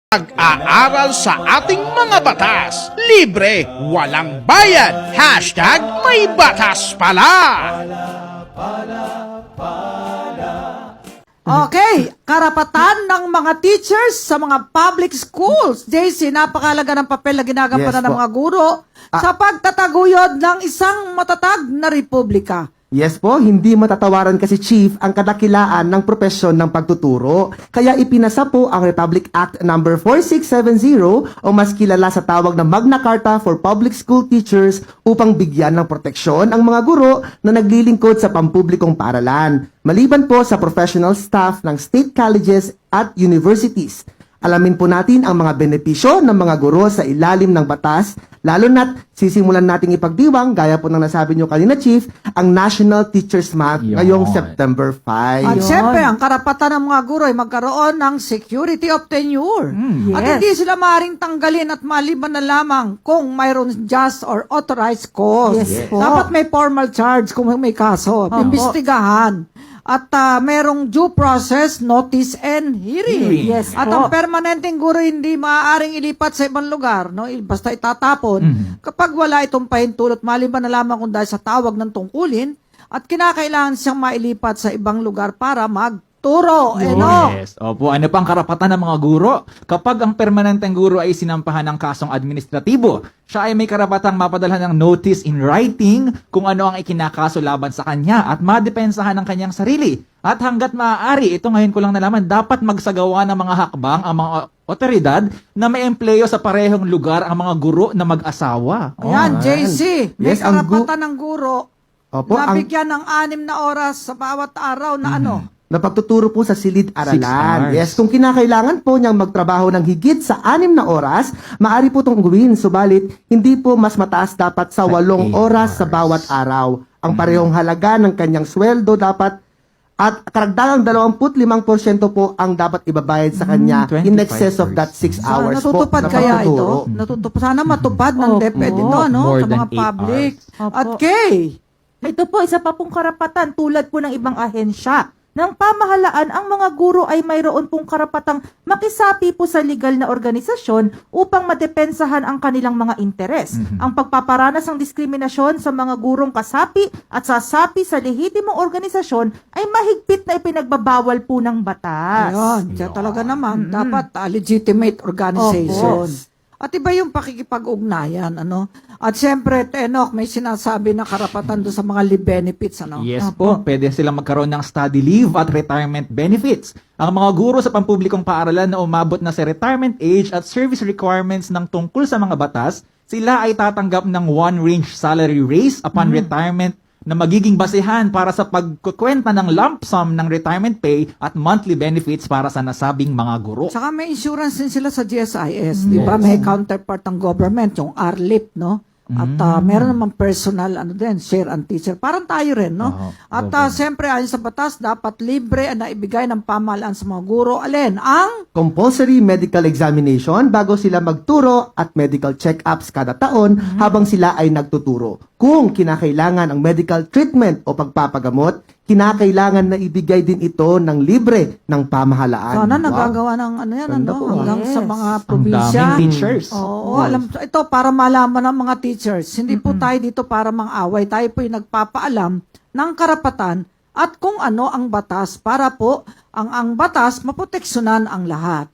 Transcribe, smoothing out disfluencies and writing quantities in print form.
Pag-aaral sa ating mga batas. Libre, walang bayad. Hashtag may batas pala. Okay, karapatan ng mga teachers sa mga public schools. JC, napakalaga ng papel na ginagampanan Yes ng po. mga guro sa pagtataguyod ng isang matatag na republika. Yes po, hindi matatawaran kasi Chief ang kadakilaan ng propesyon ng pagtuturo. Kaya ipinasa po ang Republic Act number 4670 o mas kilala sa tawag na Magna Carta for Public School Teachers upang bigyan ng proteksyon ang mga guro na naglilingkod sa pampublikong paaralan. Maliban po sa professional staff ng state colleges at universities. Alamin po natin ang mga benepisyo ng mga guro sa ilalim ng batas, lalo na't sisimulan nating ipagdiwang, gaya po ng nasabi nyo kanina, Chief, ang National Teachers Month ngayong September 5. At syempre, ang karapatan ng mga guro ay magkaroon ng security of tenure. At Yes. hindi sila maaaring tanggalin at maliban na lamang kung mayroon just or authorized cause. Yes po. Dapat may formal charge kung may kaso. Imbestigahan. At merong due process, notice, and hearing. Yes At po. ang permanenteng guro hindi maaaring ilipat sa ibang lugar, no? Basta itatapon. Kapag wala itong pahintulot, maliban na lamang kung dahil sa tawag ng tungkulin, at kinakailangan siyang mailipat sa ibang lugar para magturo. Yes. Opo, ano pang karapatan ng mga guro? Kapag ang permanenteng guro ay sinampahan ng kasong administratibo, siya ay may karapatang mapadalhan ng notice in writing kung ano ang ikinakaso laban sa kanya at madepensahan ng kanyang sarili. At hanggat maaari, ito ngayon ko lang nalaman, dapat magsagawa ng mga hakbang ang mga otoridad na may empleyo sa parehong lugar ang mga guro na mag-asawa. Ayan, JC, may Yes, ang karapatan ng guro Opo, na ang bigyan ng 6 na oras sa bawat araw na ano. na pagtuturo po sa silid-aralan. 6 hours. Yes, kung kinakailangan po niyang magtrabaho ng higit sa 6 na oras, maaari po itong gawin. Subalit, hindi po mas mataas dapat sa 8 oras sa bawat araw. Ang parehong halaga ng kanyang sweldo dapat at karagdagang 25% po ang dapat ibabayad sa kanya in excess of that 6 hours po. Natutupad na kaya pagtuturo. ito? Sana matupad ng Opo. DepEd ito, no? More Sa than mga 8 public. hours. At Opo. Kay, Ito po, isa pa pong karapatan tulad po ng ibang ahensya ng pamahalaan, ang mga guro ay mayroon pong karapatang makisapi po sa legal na organisasyon upang madepensahan ang kanilang mga interes. Ang pagpaparanas ng diskriminasyon sa mga gurong kasapi at sasapi sa lehitimong organisasyon ay mahigpit na ipinagbabawal po ng batas. ayun, kaya talaga naman, dapat legitimate organization. At iba yung pakikipag-ugnayan, ano? At syempre, Tenok, may sinasabi na karapatan doon sa mga leave benefits, ano? Yes po, pwede silang magkaroon ng study leave at retirement benefits. Ang mga guro sa pampublikong paaralan na umabot na sa retirement age at service requirements ng tungkol sa mga batas, sila ay tatanggap ng one-range salary raise upon retirement na magiging basehan para sa pagkukwenta ng lump sum ng retirement pay at monthly benefits para sa nasabing mga guro. Saka may insurance din sila sa GSIS, di ba? May counterpart ng government, yung RLIP, no? At meron naman personal, din, share and teacher. Parang tayo rin, no? At siyempre, ayon sa batas, dapat libre na ibigay ng pamahalaan sa mga guro. Alin? Ang Compulsory medical examination bago sila magturo at medical check-ups kada taon habang sila ay nagtuturo. Kung kinakailangan ang medical treatment o pagpapagamot, kinakailangan na ibigay din ito ng libre ng pamahalaan. sana Wow. nagagawa ng Ganda po, hanggang sa yes. mga Ang probinsya. daming teachers. Oo, alam ito para malaman ng mga teachers. Hindi po tayo dito para mang-away. Tayo po yung nagpapaalam ng karapatan at kung ano ang batas para po ang batas maproteksyonan ang lahat.